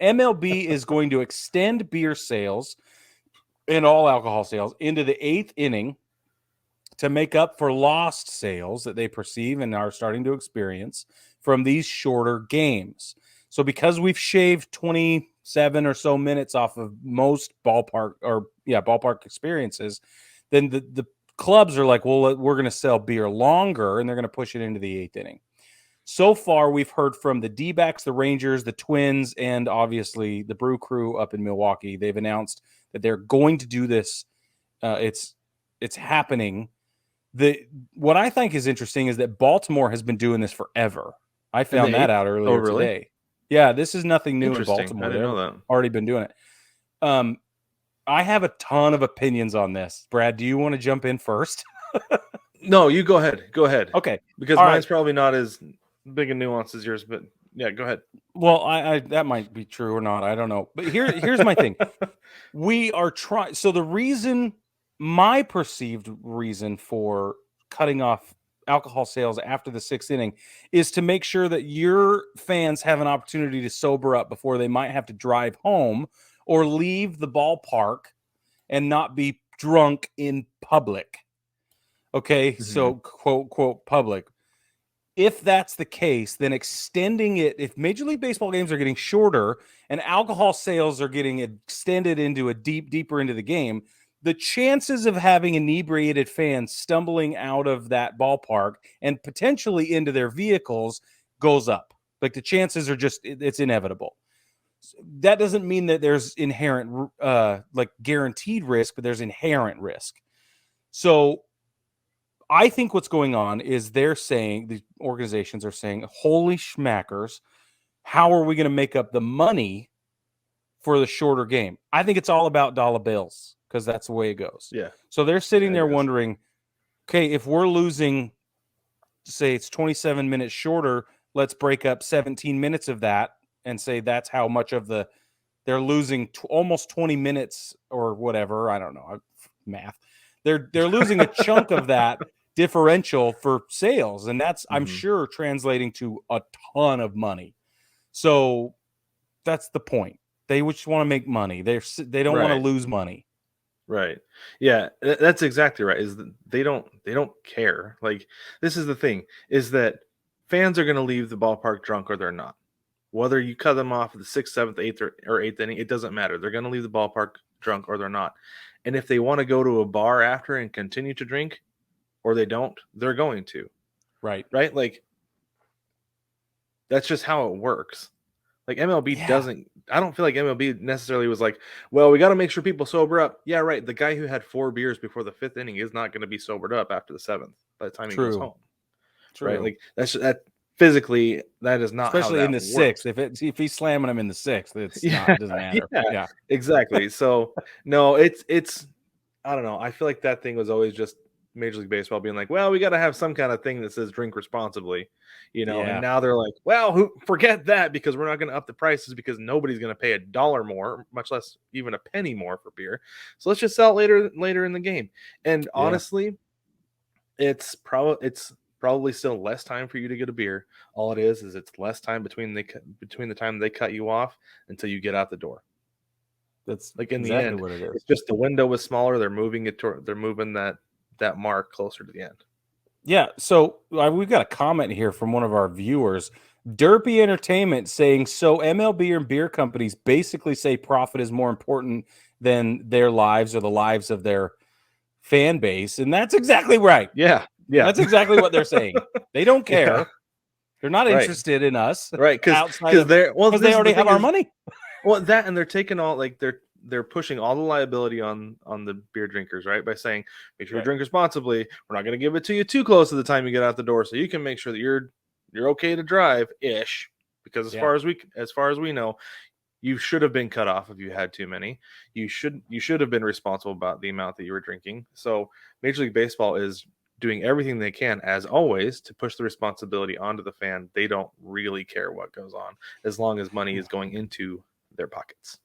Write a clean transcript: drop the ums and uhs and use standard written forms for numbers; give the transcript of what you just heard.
MLB is going to extend beer sales and all alcohol sales into the 8th inning to make up for lost sales that they perceive and are starting to experience from these shorter games. So because we've shaved 27 or so minutes off of most ballpark experiences, then the clubs are like, well, we're going to sell beer longer, and they're going to push it into the 8th inning. So far, we've heard from the D-backs, the Rangers, the Twins, and obviously the Brew Crew up in Milwaukee. They've announced that they're going to do this. It's happening. What I think is interesting is that Baltimore has been doing this forever. I found that out earlier today. Yeah, this is nothing new in Baltimore. I didn't know that. Already been doing it. I have a ton of opinions on this. Brad, do you want to jump in first? No, you go ahead. Go ahead. Okay. Because mine's probably not as big a nuance as yours, but yeah, go ahead. Well, I that might be true or not. I don't know. But here's my thing. We are trying. So my perceived reason for cutting off alcohol sales after the 6th inning is to make sure that your fans have an opportunity to sober up before they might have to drive home or leave the ballpark and not be drunk in public. Okay, so quote public. If that's the case, then extending it, if Major League Baseball games are getting shorter and alcohol sales are getting extended into deeper into the game, the chances of having inebriated fans stumbling out of that ballpark and potentially into their vehicles goes up. Like the chances are it's inevitable. That doesn't mean that there's inherent, guaranteed risk, but there's inherent risk. So I think what's going on is the organizations are saying, holy schmackers, how are we going to make up the money for the shorter game? I think it's all about dollar bills because that's the way it goes. Yeah. So they're sitting there wondering, okay, if we're losing, say it's 27 minutes shorter, let's break up 17 minutes of that and say that's how much of they're losing almost 20 minutes or whatever. I don't know. Math. They're losing a chunk of that differential for sales, and that's I'm sure translating to a ton of money. So that's the point. They just want to make money. They don't want to lose money. Right. Yeah, that's exactly right. Is that they don't care. Like, this is the thing, is that fans are going to leave the ballpark drunk or they're not. Whether you cut them off at the 6th, 7th, 8th, or 8th inning, it doesn't matter. They're going to leave the ballpark drunk or they're not. And if they want to go to a bar after and continue to drink, or they don't, they're going to. Right. Right? Like, that's just how it works. Like, MLB doesn't, I don't feel like MLB necessarily was like, well, we got to make sure people sober up. Yeah, right. The guy who had 4 beers before the 5th inning is not going to be sobered up after the 7th by the time he goes home. True. Right? Like, that physically, that is not especially how that in the works. 6th. If he's slamming him in the 6th, it doesn't matter. Yeah, exactly. So no, it's I don't know. I feel like that thing was always just Major League Baseball being like, well, we got to have some kind of thing that says drink responsibly, And now they're like, well, forget that because we're not going to up the prices because nobody's going to pay $1 more, much less even a penny more for beer. So let's just sell it later in the game. And honestly, it's probably still less time for you to get a beer. All it is it's less time between the time they cut you off until you get out the door. That's like in exactly the end, what it is. It's just the window was smaller. They're moving that mark closer to the end. Yeah. So we've got a comment here from one of our viewers, Derpy Entertainment, saying, so MLB and beer companies basically say profit is more important than their lives or the lives of their fan base. And that's exactly right. Yeah. That's exactly what they're saying. They don't care. Yeah. They're not interested in us. Right. Because they already have our money. Well, that, and they're taking all, like, they're pushing all the liability on the beer drinkers, right? By saying, make sure you drink responsibly. We're not going to give it to you too close to the time you get out the door, so you can make sure that you're okay to drive ish. Because as far as we know, you should have been cut off if you had too many. You should have been responsible about the amount that you were drinking. So Major League Baseball is doing everything they can, as always, to push the responsibility onto the fan. They don't really care what goes on as long as money is going into their pockets.